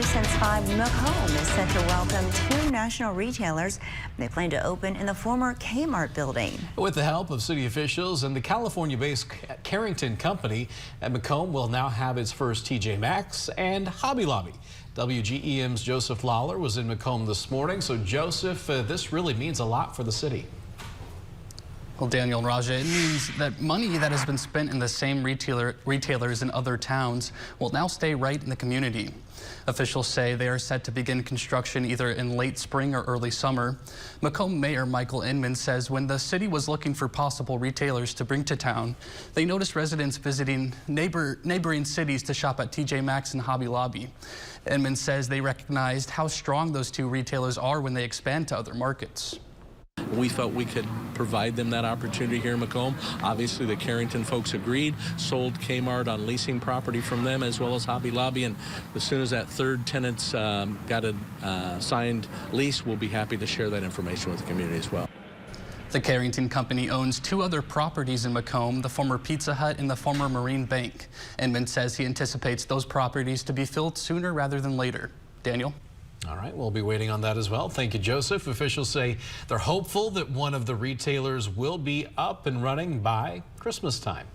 Since 5, Macomb is set to welcome 2 national retailers. They plan to open in the former Kmart building. With the help of city officials and the California-based Carrington company, Macomb will now have its first TJ Maxx and Hobby Lobby. WGEM's Joseph Lawler was in Macomb this morning. So Joseph, this really means a lot for the city. Well, Daniel and Raja, it means that money that has been spent in the same retailers in other towns will now stay right in the community. Officials say they are set to begin construction either in late spring or early summer. Macomb Mayor Michael Inman says when the city was looking for possible retailers to bring to town, they noticed residents visiting neighboring cities to shop at TJ Maxx and Hobby Lobby. Inman says they recognized how strong those 2 retailers are when they expand to other markets. We felt we could provide them that opportunity here in Macomb. Obviously, the Carrington folks agreed, sold Kmart on leasing property from them as well as Hobby Lobby. And as soon as that 3rd tenant's got a signed lease, we'll be happy to share that information with the community as well. The Carrington company owns 2 other properties in Macomb, the former Pizza Hut and the former Marine Bank. Inman says he anticipates those properties to be filled sooner rather than later. Daniel? All right, we'll be waiting on that as well. Thank you, Joseph. Officials say they're hopeful that one of the retailers will be up and running by Christmas time.